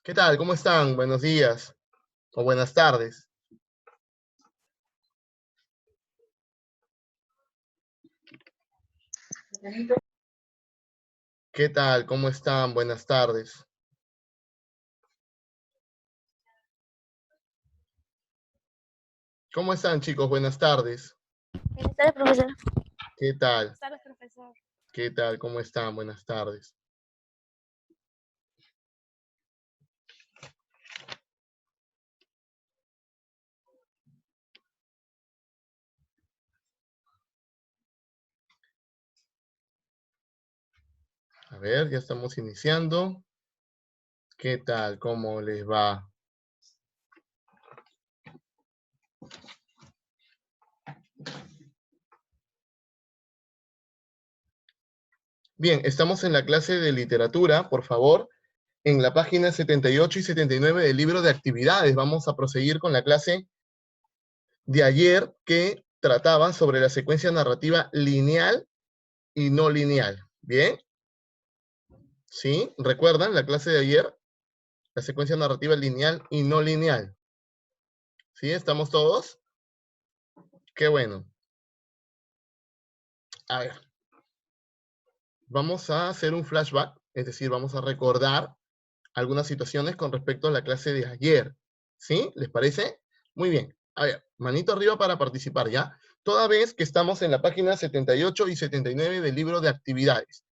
¿Qué tal? ¿Cómo están? Buenos días o buenas tardes. ¿Qué tal? ¿Cómo están? Buenas tardes. ¿Cómo están, chicos? Buenas tardes. Buenas tardes, profesor. ¿Qué tal? Buenas tardes, profesor. ¿Qué tal? ¿Cómo están? Buenas tardes. A ver, ya estamos iniciando. ¿Qué tal? ¿Cómo les va? Bien, estamos en la clase de literatura, por favor. En la página 78 y 79 del libro de actividades. Vamos a proseguir con la clase de ayer que trataba sobre la secuencia narrativa lineal y no lineal. ¿Bien? ¿Sí? ¿Recuerdan la clase de ayer? La secuencia narrativa lineal y no lineal. ¿Sí? ¿Estamos todos? Qué bueno. A ver. Vamos a hacer un flashback, es decir, vamos a recordar algunas situaciones con respecto a la clase de ayer. ¿Sí? ¿Les parece? Muy bien. A ver, manito arriba para participar, ¿ya? Toda vez que estamos en la página 78 y 79 del libro de actividades.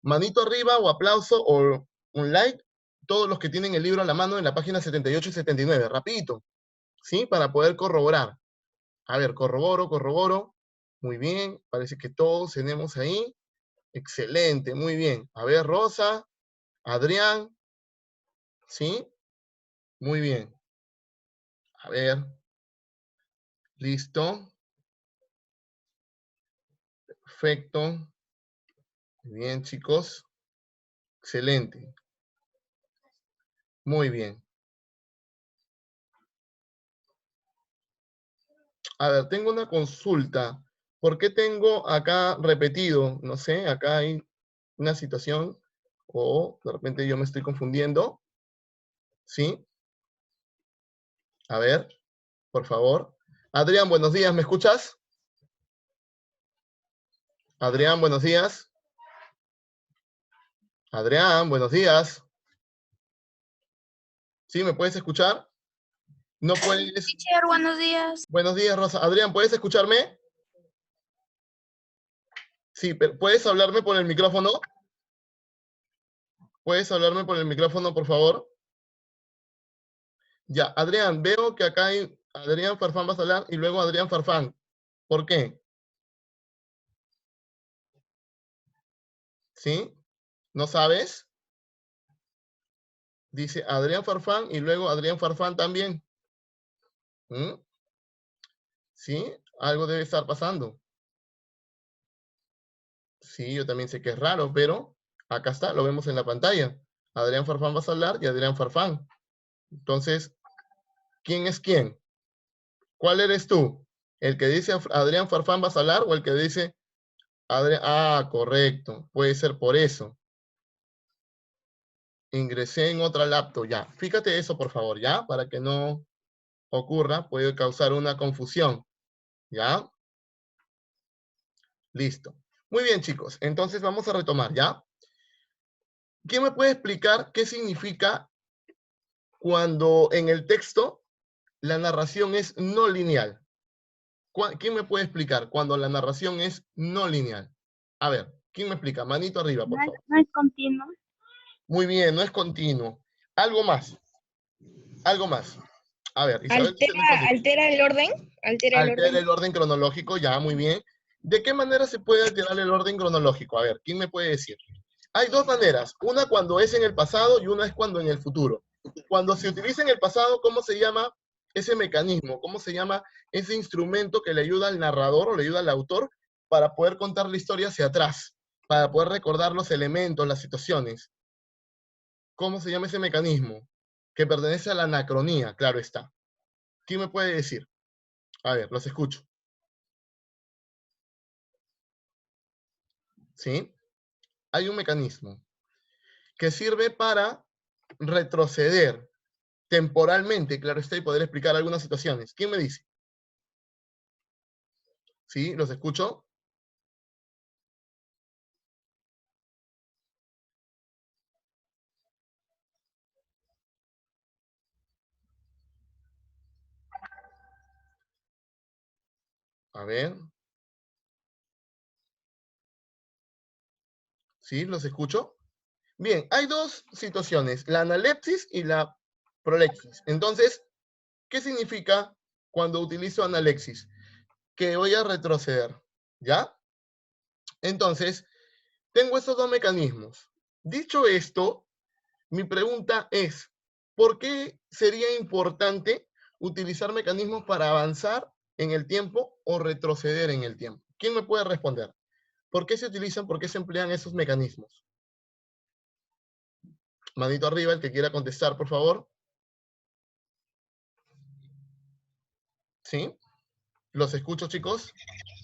Manito arriba o aplauso o un like, todos los que tienen el libro a la mano en la página 78 y 79. Rapidito, ¿sí? Para poder corroborar. A ver, corroboro. Muy bien, parece que todos tenemos ahí. Excelente, muy bien. A ver, Rosa, Adrián, ¿sí? Muy bien. A ver, listo. Perfecto. Muy bien, chicos. Excelente. Muy bien. A ver, tengo una consulta. ¿Por qué tengo acá repetido? No sé, acá hay una situación o de repente yo me estoy confundiendo. ¿Sí? A ver, por favor. Adrián, buenos días, ¿me escuchas? Adrián, buenos días. Adrián, buenos días. ¿Sí? ¿Me puedes escuchar? No puedes. Teacher, buenos días. Buenos días, Rosa. Adrián, ¿puedes escucharme? Sí, pero ¿puedes hablarme por el micrófono? ¿Puedes hablarme por el micrófono, por favor? Ya, Adrián, veo que acá hay Adrián Farfán vas a hablar y luego Adrián Farfán. ¿Por qué? ¿Sí? ¿No sabes? Dice Adrián Farfán y luego Adrián Farfán también. ¿Mm? ¿Sí? Algo debe estar pasando. Sí, yo también sé que es raro, pero acá está, lo vemos en la pantalla. Adrián Farfán vas a hablar y Adrián Farfán. Entonces, ¿quién es quién? ¿Cuál eres tú? ¿El que dice Adrián Farfán vas a hablar o el que dice Adrián? Ah, correcto. Puede ser por eso. Ingresé en otra laptop, ya. Fíjate eso, por favor, ¿ya? Para que no ocurra, puede causar una confusión, ¿ya? Listo. Muy bien, chicos. Entonces vamos a retomar, ¿ya? ¿Quién me puede explicar qué significa cuando en el texto la narración es no lineal? ¿Quién me puede explicar cuando la narración es no lineal? A ver, ¿quién me explica? Manito arriba, por favor. No es continuo. Muy bien, no es continuo. Algo más, algo más. A ver, Isabel dice no es continuo. Altera el orden. Altera el orden cronológico, ya, muy bien. ¿De qué manera se puede alterar el orden cronológico? A ver, ¿quién me puede decir? Hay dos maneras, una cuando es en el pasado y una es cuando en el futuro. Cuando se utiliza en el pasado, ¿cómo se llama ese mecanismo? ¿Cómo se llama ese instrumento que le ayuda al narrador o le ayuda al autor para poder contar la historia hacia atrás, para poder recordar los elementos, las situaciones? ¿Cómo se llama ese mecanismo? Que pertenece a la anacronía, claro está. ¿Quién me puede decir? A ver, los escucho. ¿Sí? Hay un mecanismo que sirve para retroceder temporalmente, claro está, y poder explicar algunas situaciones. ¿Quién me dice? ¿Sí? ¿Los escucho? A ver. ¿Sí? ¿Los escucho? Bien, hay dos situaciones, la analepsis y la prolepsis. Entonces, ¿qué significa cuando utilizo analepsis? Que voy a retroceder, ¿ya? Entonces, tengo estos dos mecanismos. Dicho esto, mi pregunta es, ¿por qué sería importante utilizar mecanismos para avanzar en el tiempo o retroceder en el tiempo? ¿Quién me puede responder? ¿Por qué se utilizan, por qué se emplean esos mecanismos? Manito arriba, el que quiera contestar, por favor. ¿Sí? ¿Los escucho, chicos?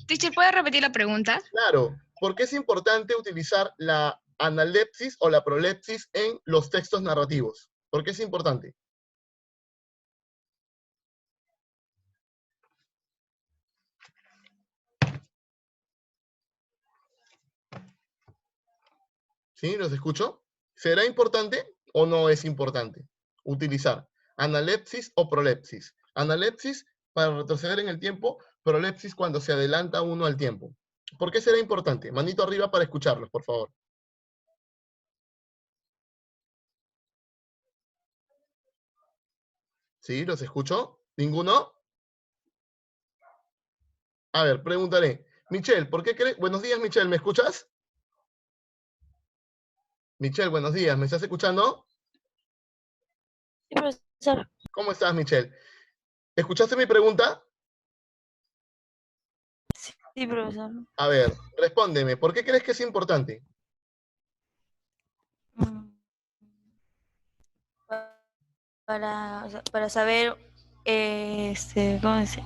Teacher, ¿puede repetir la pregunta? Claro. ¿Por qué es importante utilizar la analepsis o la prolepsis en los textos narrativos? ¿Por qué es importante? ¿Sí? ¿Los escucho? ¿Será importante o no es importante utilizar analepsis o prolepsis? Analepsis para retroceder en el tiempo, prolepsis cuando se adelanta uno al tiempo. ¿Por qué será importante? Manito arriba para escucharlos, por favor. ¿Sí? ¿Los escucho? ¿Ninguno? A ver, preguntaré. Michelle, ¿por qué crees? Buenos días, Michelle, ¿me escuchas? Michelle, buenos días, ¿me estás escuchando? Sí, profesor. ¿Cómo estás, Michelle? ¿Escuchaste mi pregunta? Sí, profesor. A ver, respóndeme, ¿por qué crees que es importante? Mm, para saber, ¿cómo decir?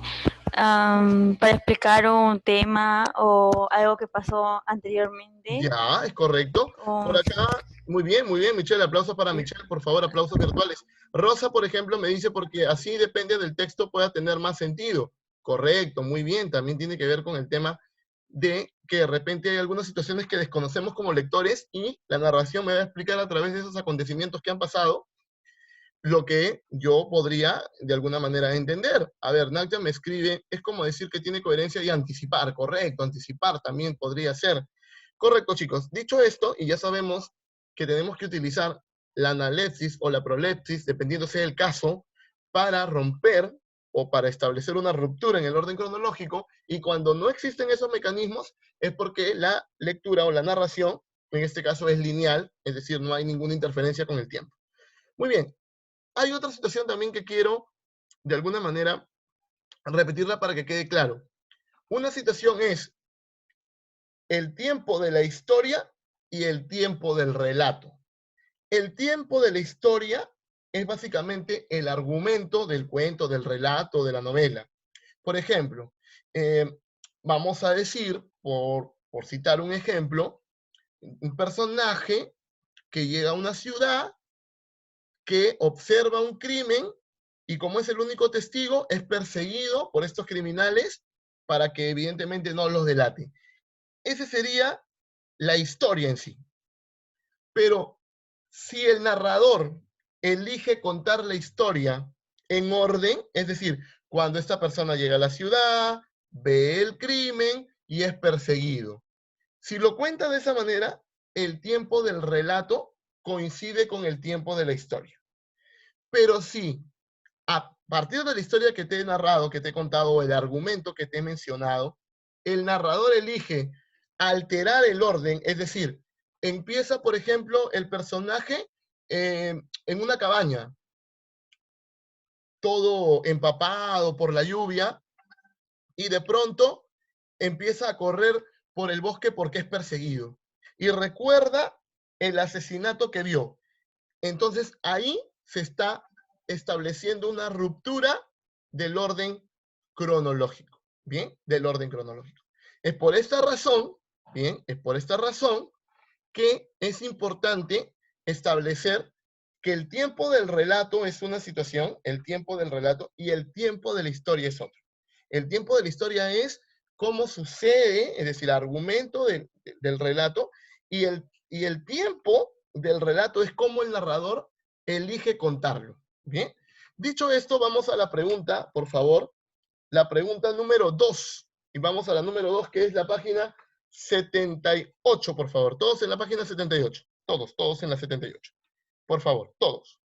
Para explicar un tema o algo que pasó anteriormente. Ya, es correcto. O, Por acá, muy bien, Michelle, aplausos para Michelle, por favor, aplausos virtuales. Rosa, por ejemplo, me dice porque así depende del texto pueda tener más sentido. Correcto, muy bien, también tiene que ver con el tema de que de repente hay algunas situaciones que desconocemos como lectores y la narración me va a explicar a través de esos acontecimientos que han pasado lo que yo podría de alguna manera entender. A ver, Nadia me escribe, es como decir que tiene coherencia y anticipar, correcto, anticipar también podría ser. Correcto, chicos. Dicho esto, y ya sabemos que tenemos que utilizar la analepsis o la prolepsis, dependiendo sea el caso, para romper o para establecer una ruptura en el orden cronológico, y cuando no existen esos mecanismos es porque la lectura o la narración, en este caso, es lineal, es decir, no hay ninguna interferencia con el tiempo. Muy bien, hay otra situación también que quiero, de alguna manera, repetirla para que quede claro. Una situación es el tiempo de la historia y el tiempo del relato. El tiempo de la historia es básicamente el argumento del cuento, del relato, de la novela. Por ejemplo, vamos a decir, por citar un ejemplo, un personaje que llega a una ciudad, que observa un crimen y como es el único testigo, es perseguido por estos criminales para que evidentemente no los delate. Esa sería la historia en sí. Pero si el narrador elige contar la historia en orden, es decir, cuando esta persona llega a la ciudad, ve el crimen y es perseguido. Si lo cuenta de esa manera, el tiempo del relato coincide con el tiempo de la historia. Pero si a partir de la historia que te he narrado, que te he contado, el argumento que te he mencionado, el narrador elige alterar el orden, es decir, empieza, por ejemplo, el personaje en una cabaña, todo empapado por la lluvia, y de pronto empieza a correr por el bosque porque es perseguido. Y recuerda el asesinato que vio. Entonces ahí se está estableciendo una ruptura del orden cronológico, ¿bien? Del orden cronológico. Es por esta razón, ¿bien? Es por esta razón que es importante establecer que el tiempo del relato es una situación, el tiempo del relato, y el tiempo de la historia es otro. El tiempo de la historia es cómo sucede, es decir, el argumento del relato, y el tiempo del relato es cómo el narrador elige contarlo. ¿Bien? Dicho esto, vamos a la pregunta, por favor. La pregunta número 2. Y vamos a la número 2, que es la página 78, por favor. Todos en la página 78. Todos en la 78. Por favor, todos.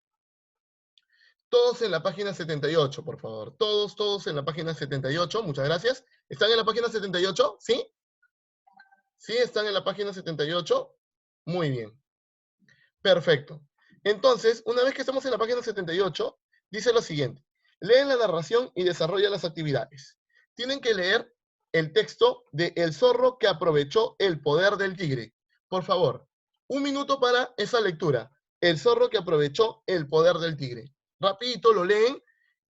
Todos en la página 78, por favor. Todos en la página 78. Muchas gracias. ¿Están en la página 78? ¿Sí? ¿Sí están en la página 78? Muy bien. Perfecto. Entonces, una vez que estamos en la página 78, dice lo siguiente. Leen la narración y desarrolla las actividades. Tienen que leer el texto de El zorro que aprovechó el poder del tigre. Por favor, 1 minuto para esa lectura. El zorro que aprovechó el poder del tigre. Rapidito lo leen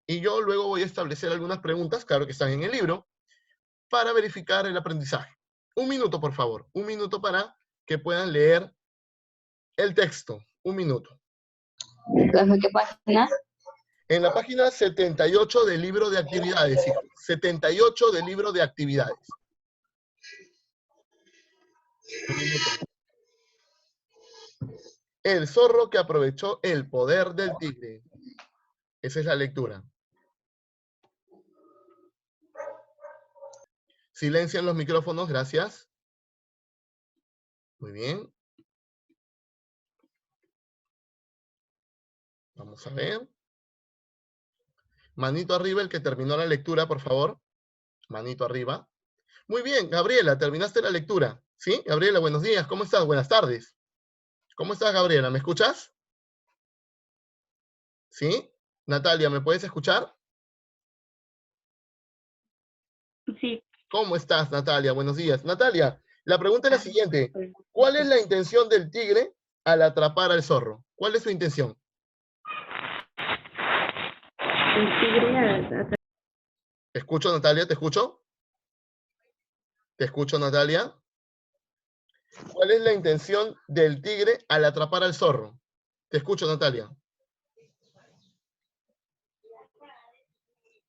y yo luego voy a establecer algunas preguntas, claro que están en el libro, para verificar el aprendizaje. 1 minuto, por favor. 1 minuto para que puedan leer el texto. 1 minuto. ¿En qué página? En la página 78 del libro de actividades, hijo. 78 del libro de actividades. 1 minuto. El zorro que aprovechó el poder del tigre. Esa es la lectura. Silencian los micrófonos, gracias. Muy bien. Vamos a ver. Manito arriba el que terminó la lectura, por favor. Manito arriba. Muy bien, Gabriela, terminaste la lectura. ¿Sí? Gabriela, buenos días. ¿Cómo estás? Buenas tardes. ¿Cómo estás, Gabriela? ¿Me escuchas? ¿Sí? Natalia, ¿me puedes escuchar? Sí. ¿Cómo estás, Natalia? Buenos días. Natalia, la pregunta es la siguiente. ¿Cuál es la intención del tigre al atrapar al zorro? ¿Cuál es su intención? El tigre ¿Te escucho, Natalia? ¿Te escucho? ¿Te escucho, Natalia? ¿Cuál es la intención del tigre al atrapar al zorro? Te escucho, Natalia.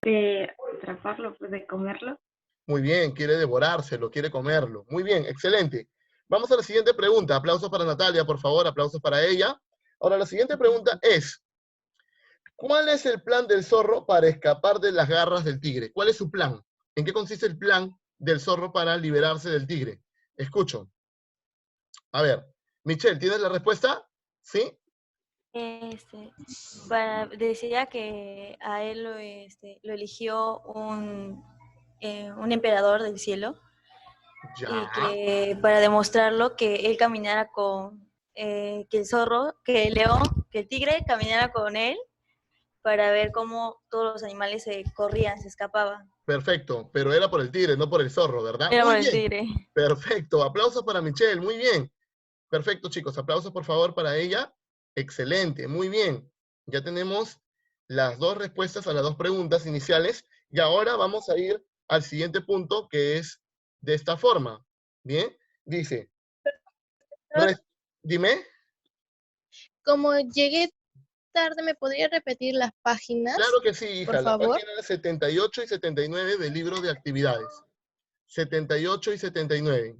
de atraparlo, pues de comerlo. Muy bien, quiere devorárselo, quiere comerlo. Muy bien, excelente. Vamos a la siguiente pregunta. Aplausos para Natalia, por favor, aplausos para ella. Ahora, la siguiente pregunta es, ¿cuál es el plan del zorro para escapar de las garras del tigre? ¿Cuál es su plan? ¿En qué consiste el plan del zorro para liberarse del tigre? Escucho. A ver, Michelle, ¿tienes la respuesta? ¿Sí? Decía que a él lo eligió un emperador del cielo Ya. y que para demostrarlo que él caminara que el zorro, que el león, que el tigre caminara con él para ver cómo todos los animales se corrían, se escapaban. Perfecto, pero era por el tigre, no por el zorro, ¿verdad? Era por Muy el bien. tigre. Perfecto, aplausos para Michelle, muy bien. Perfecto, chicos, aplausos por favor para ella. Excelente, muy bien. Ya tenemos las 2 respuestas a las 2 preguntas iniciales y ahora vamos a ir al siguiente punto que es de esta forma. Bien, dice, dime. Como llegué tarde, ¿me podría repetir las páginas? Claro que sí, hija, por la favor. página 78 y 79 del libro de actividades. 78 y 79.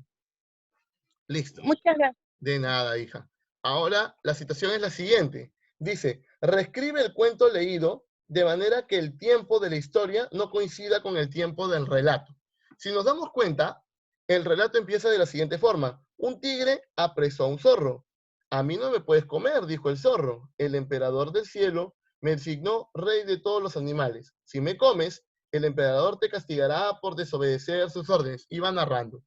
Listo. Muchas gracias. De nada, hija. Ahora, la situación es la siguiente. Dice, reescribe el cuento leído de manera que el tiempo de la historia no coincida con el tiempo del relato. Si nos damos cuenta, el relato empieza de la siguiente forma. Un tigre apresó a un zorro. A mí no me puedes comer, dijo el zorro. El emperador del cielo me designó rey de todos los animales. Si me comes, el emperador te castigará por desobedecer sus órdenes. Y va narrando.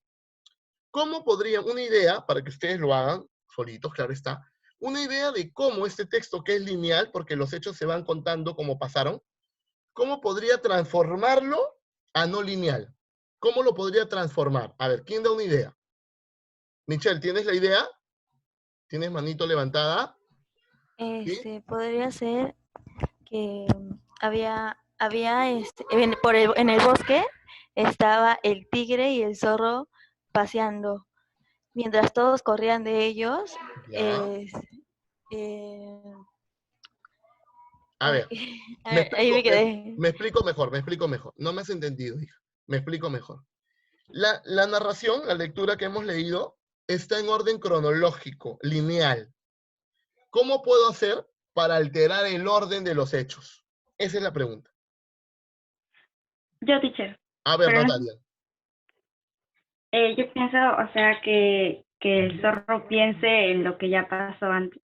¿Cómo podrían, una idea, para que ustedes lo hagan solitos, claro está, una idea de cómo este texto que es lineal, porque los hechos se van contando como pasaron, cómo podría transformarlo a no lineal? ¿Cómo lo podría transformar? A ver, ¿quién da una idea? Michelle, ¿tienes la idea? ¿Tienes manito levantada? ¿Sí? Podría ser que en el bosque estaba el tigre y el zorro paseando. Mientras todos corrían de ellos, Ya. eh, A ver, A me ver, ahí explico, me quedé. me explico mejor, me explico mejor. No me has entendido, hija. Me explico mejor. La narración, la lectura que hemos leído, está en orden cronológico, lineal. ¿Cómo puedo hacer para alterar el orden de los hechos? Esa es la pregunta. Yo, teacher, A ver, pero Natalia. yo pienso, o sea, que el zorro piense en lo que ya pasó antes.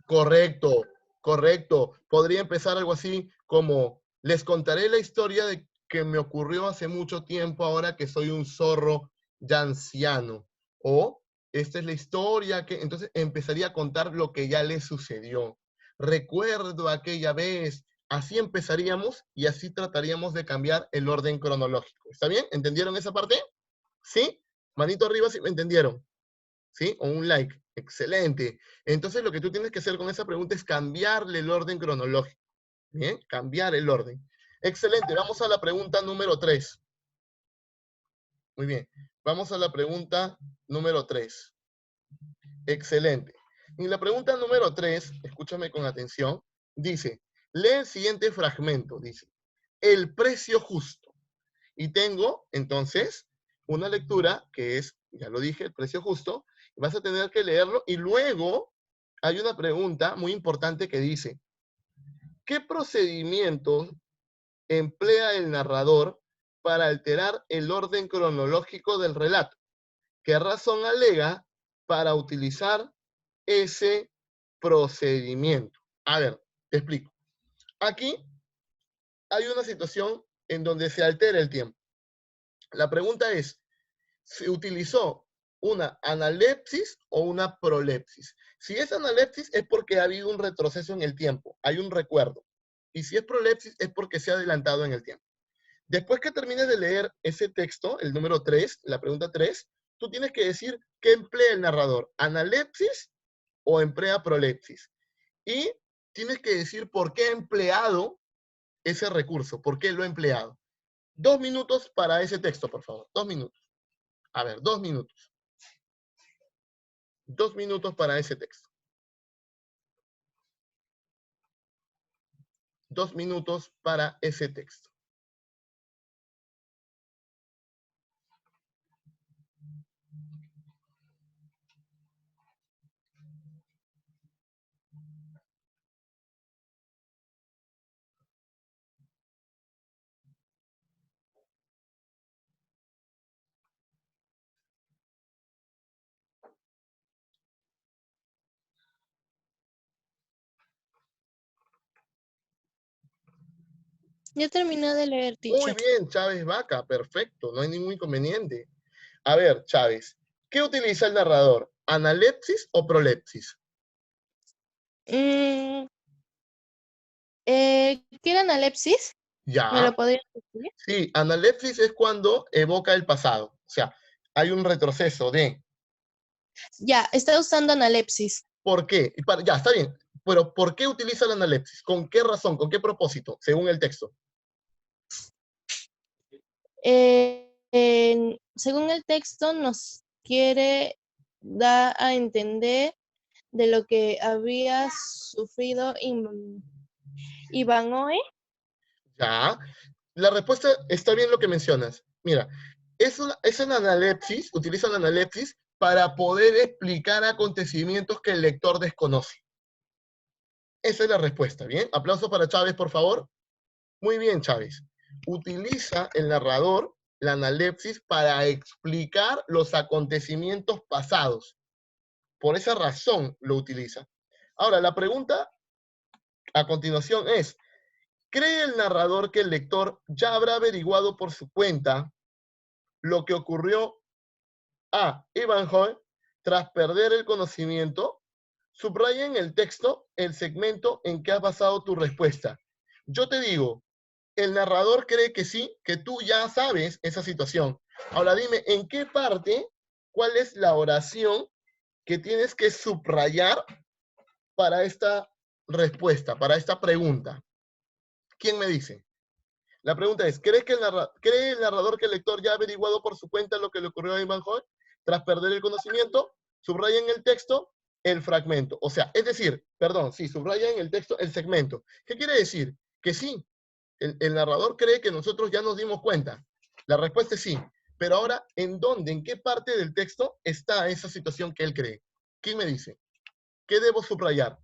Correcto, correcto. Podría empezar algo así como, les contaré la historia de que me ocurrió hace mucho tiempo ahora que soy un zorro ya anciano. O, esta es la historia que... Entonces empezaría a contar lo que ya le sucedió. Recuerdo aquella vez. Así empezaríamos y así trataríamos de cambiar el orden cronológico. ¿Está bien? ¿Entendieron esa parte? ¿Sí? Manito arriba si me entendieron. ¿Sí? O un like. Excelente. Entonces lo que tú tienes que hacer con esa pregunta es cambiarle el orden cronológico. ¿Bien? Cambiar el orden. Excelente. Vamos a la pregunta número 3. Muy bien. Vamos a la pregunta número 3. Excelente. Y la pregunta número 3, escúchame con atención, dice, lee el siguiente fragmento, dice, el precio justo. Y tengo, entonces, una lectura que es, ya lo dije, el precio justo, vas a tener que leerlo y luego hay una pregunta muy importante que dice, ¿qué procedimientos emplea el narrador para alterar el orden cronológico del relato? ¿Qué razón alega para utilizar ese procedimiento? A ver, te explico. Aquí hay una situación en donde se altera el tiempo. La pregunta es, ¿se utilizó una analepsis o una prolepsis? Si es analepsis es porque ha habido un retroceso en el tiempo, hay un recuerdo. Y si es prolepsis es porque se ha adelantado en el tiempo. Después que termines de leer ese texto, el número 3, la pregunta 3, tú tienes que decir qué emplea el narrador, analepsis o emplea prolepsis. Y tienes que decir por qué ha empleado ese recurso, por qué lo ha empleado. 2 minutos para ese texto, por favor. 2 minutos. A ver, 2 minutos. 2 minutos para ese texto. 2 minutos para ese texto. Ya terminé de leer, Muy teacher. bien, Chávez Vaca, perfecto, no hay ningún inconveniente. A ver, Chávez, ¿qué utiliza el narrador? ¿Analepsis o prolepsis? Mm, ¿qué era analepsis? ¿Me Ya, lo podrías decir? sí, analepsis es cuando evoca el pasado. O sea, hay un retroceso de Ya, está usando analepsis. ¿por qué? Ya, está bien, pero ¿por qué utiliza la analepsis? ¿Con qué razón? ¿Con qué propósito? Según el texto. Según el texto, nos quiere dar a entender de lo que había sufrido Ivanoe. Ya, la respuesta está bien lo que mencionas. Mira, es una analepsis, utiliza la analepsis para poder explicar acontecimientos que el lector desconoce. Esa es la respuesta, ¿bien? Aplauso para Chávez, por favor. Muy bien, Chávez. Utiliza el narrador la analepsis para explicar los acontecimientos pasados. Por esa razón lo utiliza. Ahora, la pregunta a continuación es, ¿cree el narrador que el lector ya habrá averiguado por su cuenta lo que ocurrió a Ivanhoe tras perder el conocimiento? Subraya en el texto el segmento en que has basado tu respuesta. Yo te digo, el narrador cree que sí, que tú ya sabes esa situación. Ahora dime, ¿en qué parte, cuál es la oración que tienes que subrayar para esta respuesta, para esta pregunta? ¿Quién me dice? La pregunta es, ¿cree el narrador que el lector ya ha averiguado por su cuenta lo que le ocurrió a Ivanhoe tras perder el conocimiento? Subraya en el texto el fragmento. O sea, es decir, perdón, sí, subraya en el texto el segmento. ¿Qué quiere decir? Que sí, el narrador cree que nosotros ya nos dimos cuenta. La respuesta es sí. Pero ahora, ¿en dónde, en qué parte del texto está esa situación que él cree? ¿Quién me dice? ¿Qué debo subrayar?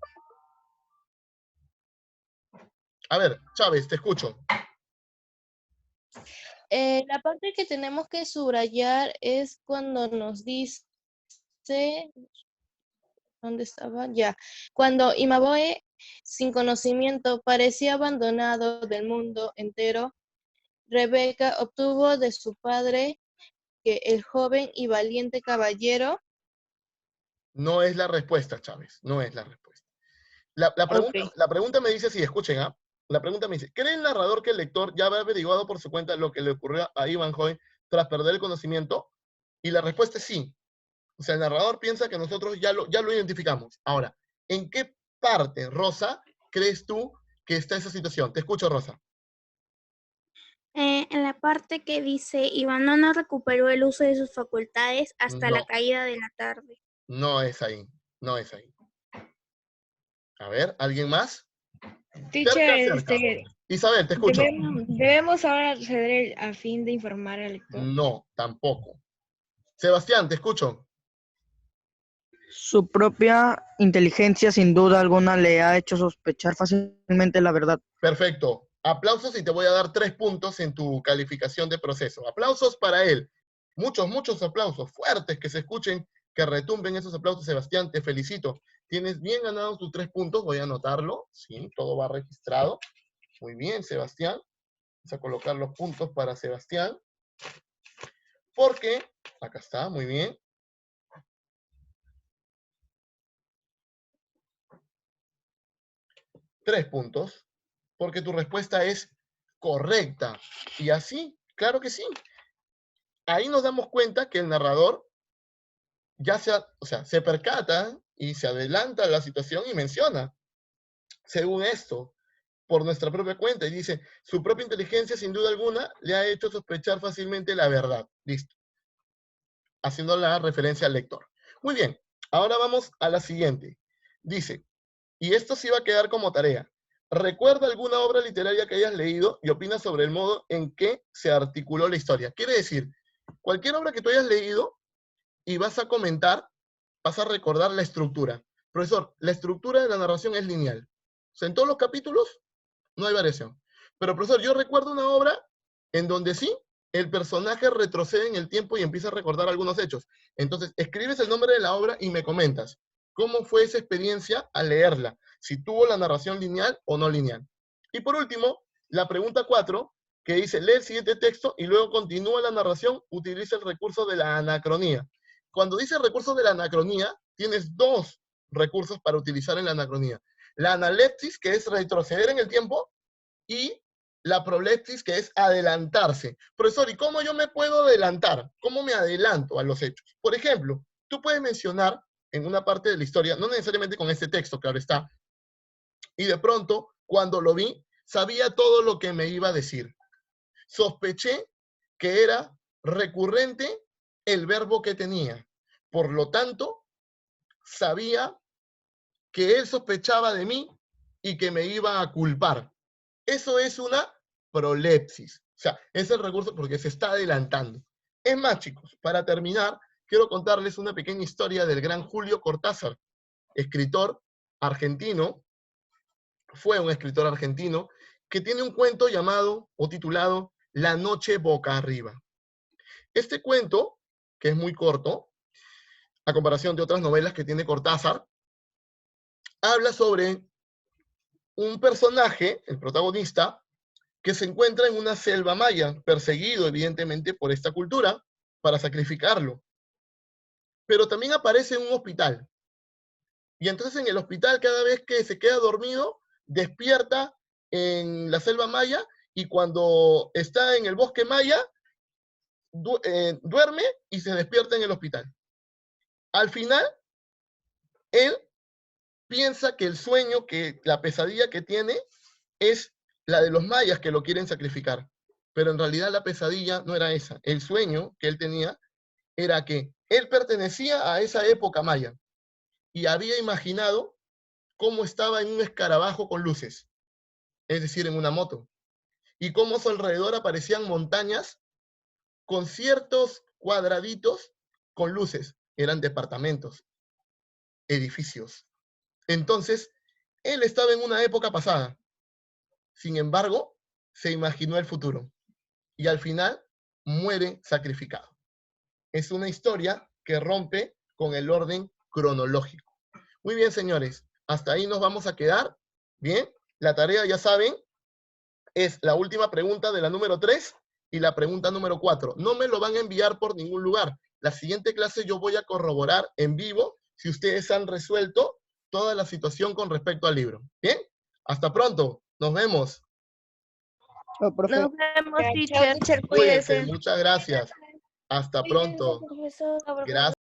A ver, Chávez, te escucho. La parte que tenemos que subrayar es cuando nos dice, ¿dónde estaba? Ya. Cuando Imaboe, sin conocimiento, parecía abandonado del mundo entero, Rebeca obtuvo de su padre que el joven y valiente caballero. No es la respuesta, Chávez, no es la respuesta. La Ok. pregunta me dice así, escuchen, ¿ah? La pregunta me dice, ¿cree el narrador que el lector ya había averiguado por su cuenta lo que le ocurrió a Ivanhoe tras perder el conocimiento? Y la respuesta es sí. O sea, el narrador piensa que nosotros ya lo identificamos. Ahora, ¿en qué parte, Rosa, crees tú que está esa situación? Te escucho, Rosa. En la parte que dice, Iván no recuperó el uso de sus facultades hasta la No, caída de la tarde. no es ahí. No es ahí. A ver, ¿alguien más? Teacher, Cerca. Isabel, te escucho. debemos ahora ceder a fin de informar al lector. No, tampoco. Sebastián, te escucho. Su propia inteligencia, sin duda alguna, le ha hecho sospechar fácilmente la verdad. Perfecto. Aplausos y te voy a dar 3 puntos en tu calificación de proceso. Aplausos para él. Muchos, muchos aplausos fuertes que se escuchen, que retumben esos aplausos. Sebastián, te felicito. Tienes bien ganados tus 3 puntos. Voy a anotarlo. Sí, todo va registrado. Muy bien, Sebastián. Vamos a colocar los puntos para Sebastián. Porque, acá está, muy bien. Tres puntos. Porque tu respuesta es correcta. Y así, claro que sí. Ahí nos damos cuenta que el narrador ya se percata y se adelanta a la situación y menciona, según esto, por nuestra propia cuenta, y dice, su propia inteligencia, sin duda alguna, le ha hecho sospechar fácilmente la verdad. Listo. Haciendo la referencia al lector. Muy bien, ahora vamos a la siguiente. Dice, y esto sí va a quedar como tarea. Recuerda alguna obra literaria que hayas leído y opina sobre el modo en que se articuló la historia. Quiere decir, cualquier obra que tú hayas leído y vas a comentar, vas a recordar la estructura. Profesor, la estructura de la narración es lineal. O sea, en todos los capítulos no hay variación. Pero, profesor, yo recuerdo una obra en donde sí, el personaje retrocede en el tiempo y empieza a recordar algunos hechos. Entonces, escribes el nombre de la obra y me comentas cómo fue esa experiencia al leerla, si tuvo la narración lineal o no lineal. Y por último, la pregunta 4, que dice, lee el siguiente texto y luego continúa la narración, utiliza el recurso de la anacronía. Cuando dice recurso de la anacronía, tienes 2 recursos para utilizar en la anacronía. La analepsis, que es retroceder en el tiempo, y la prolepsis, que es adelantarse. Profesor, ¿y cómo yo me puedo adelantar? ¿Cómo me adelanto a los hechos? Por ejemplo, tú puedes mencionar en una parte de la historia, no necesariamente con este texto, claro está, y de pronto, cuando lo vi, sabía todo lo que me iba a decir. Sospeché que era recurrente el verbo que tenía. Por lo tanto, sabía que él sospechaba de mí y que me iba a culpar. Eso es una prolepsis. O sea, es el recurso porque se está adelantando. Es más, chicos, para terminar, quiero contarles una pequeña historia del gran Julio Cortázar, escritor argentino, fue un escritor argentino, que tiene un cuento llamado o titulado La noche boca arriba. Este cuento, que es muy corto, a comparación de otras novelas que tiene Cortázar, habla sobre un personaje, el protagonista, que se encuentra en una selva maya, perseguido evidentemente por esta cultura, para sacrificarlo. Pero también aparece en un hospital. Y entonces en el hospital, cada vez que se queda dormido, despierta en la selva maya, y cuando está en el bosque maya, duerme y se despierta en el hospital. Al final, él piensa que el sueño, que la pesadilla que tiene, es la de los mayas que lo quieren sacrificar. Pero en realidad la pesadilla no era esa. El sueño que él tenía era que él pertenecía a esa época maya. y había imaginado cómo estaba en un escarabajo con luces, es decir, en una moto, y cómo a su alrededor aparecían montañas con ciertos cuadraditos con luces, eran departamentos, edificios. Entonces, él estaba en una época pasada, sin embargo, se imaginó el futuro, y al final muere sacrificado. Es una historia que rompe con el orden cronológico. Muy bien, señores, hasta ahí nos vamos a quedar. Bien, la tarea, ya saben, es la última pregunta de la número 3 y la pregunta número 4. No me lo van a enviar por ningún lugar. La siguiente clase yo voy a corroborar en vivo si ustedes han resuelto toda la situación con respecto al libro. Bien, hasta pronto. Nos vemos. Chao, profe. Nos vemos, Chao, teacher. teacher, Cuídense. cuídese. Muchas gracias. Hasta pronto. Profesor. Gracias.